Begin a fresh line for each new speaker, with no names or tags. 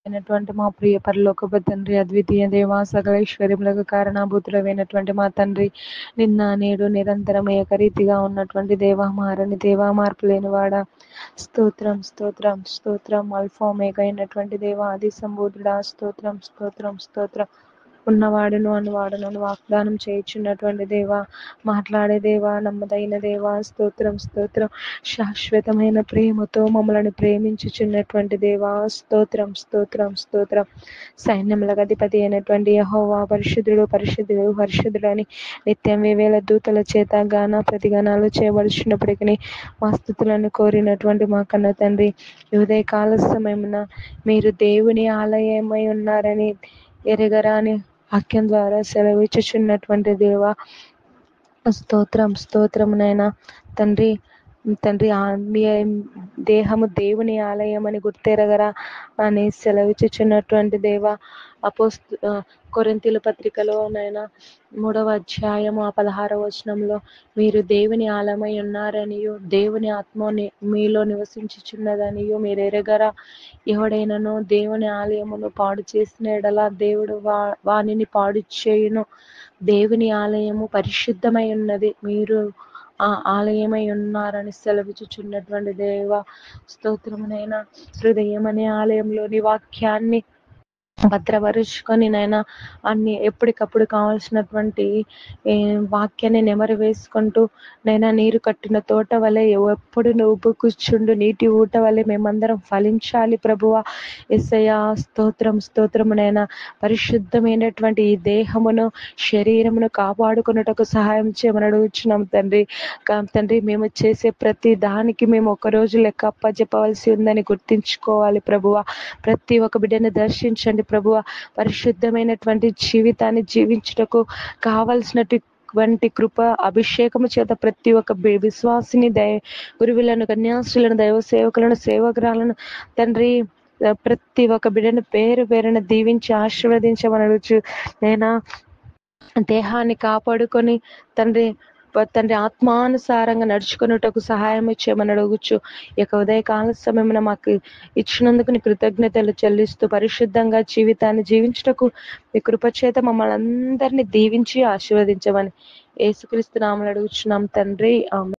అయినటువంటి మా ప్రియ పరలోకపు తండ్రి, అద్వితీయ దేవ, సకల ఐశ్వర్యములకు కారణభూతులైనటువంటి మా తండ్రి, నిన్న నేడు నిరంతరం ఏకరీతిగా ఉన్నటువంటి దేవ, మారని దేవ, మార్పు లేనివాడా, స్తోత్రం స్తోత్రం స్తోత్రం. అల్ఫా ఒమేగా అయినటువంటి దేవ, ఆది సంబూధుడా, స్తోత్రం స్తోత్రం స్తోత్రం. ఉన్నవాడును అనువాడును వాగ్దానం చేయుచున్నటువంటి దేవ, మాట్లాడే దేవ, నమ్మదైన దేవ, స్తోత్రం స్తోత్రం. శాశ్వతమైన ప్రేమతో మమ్మల్ని ప్రేమించుచున్నటువంటి దేవ, స్తోత్రం స్తోత్రం స్తోత్రం. సైన్యములకు అధిపతి అయినటువంటి యెహోవా, పరిశుద్ధుడు పరిశుద్ధుడు పరిశుద్ధుడు అని నిత్యం వేవేల దూతల చేత గాన ప్రతిగానాలు చేయబడుచున్నప్పటికీ మా స్థుతులను కోరినటువంటి మా కన్న తండ్రి, ఉదయ కాల సమయమున మీరు దేవుని ఆలయమై ఉన్నారని ఎరగరాని వాక్యం ద్వారా సెలవిచ్చుచున్నటువంటి దేవ, స్తోత్రం స్తోత్రమునైనా తండ్రి. తండ్రి, మీ దేహము దేవుని ఆలయం అని గుర్తెరగరా అని సెలవిచ్చుచున్నటువంటి దేవ, కొరింథీయుల పత్రికలోనైనా 3వ అధ్యాయము 16వ వచనంలో మీరు దేవుని ఆలయమై ఉన్నారనియు దేవుని ఆత్మ మీలో నివసించుచున్నదనియు మీరు ఎరగరా. ఎవడైనను దేవుని ఆలయమును పాడు చేసిన ఎడల దేవుడు వానిని పాడు చేయును. దేవుని ఆలయము పరిశుద్ధమై ఉన్నది, మీరు ఆ ఆలయమై ఉన్నారని సెలవిచ్చుచున్నటువంటి దేవ, స్తోత్రమునైనా. హృదయం అనే ఆలయంలోని వాక్యాన్ని భద్రపరుచుకొని నైనా అన్ని ఎప్పటికప్పుడు కావాల్సినటువంటి వాక్యాన్ని నెమరు వేసుకుంటూ నైనా నీరు కట్టిన తోట వలె ఎప్పుడు నువ్వు కూర్చుండు నీటి ఊట వలె మేమందరం ఫలించాలి ప్రభువా. యేసయ్యా, స్తోత్రం స్తోత్రమునైనా. పరిశుద్ధమైనటువంటి ఈ దేహమును శరీరమును కాపాడుకున్నటకు సహాయం చేయమని అడుగుచున్నాం తండ్రి. తండ్రి, మేము చేసే ప్రతి దానికి మేము ఒకరోజు లెక్క అప్పచెప్పవలసి ఉందని గుర్తించుకోవాలి ప్రభువా. ప్రతి ఒక్క బిడ్డను దర్శించండి ప్రభువా. పరిశుద్ధమైనటువంటి జీవితాన్ని జీవించుటకు కావలసినటువంటి కృప అభిషేకము చేత ప్రతి ఒక్క విశ్వాసిని, గురువులను, కన్యాస్త్రీలను, దైవ సేవకులను, సేవకురాలను తండ్రి, ప్రతి ఒక్క బిడ్డను పేరు పేరున దీవించి ఆశీర్వదించమని అడుగుచు నేను దేహాన్ని కాపాడుకొని తండ్రి ఆత్మానుసారంగా నడుచుకున్నటకు సహాయం చేయమని అడుగుచు ఈ యొక్క ఉదయకాల సమయమున మాకు ఇచ్చినందుకు నీ కృతజ్ఞతలు చెల్లిస్తూ పరిశుద్ధంగా జీవితాన్ని జీవించుటకు మీ కృపచేత మమ్మల్ని అందరినీ దీవించి ఆశీర్వదించమని యేసుక్రీస్తు నామమున అడుగుచున్నాం తండ్రి, ఆమేన్.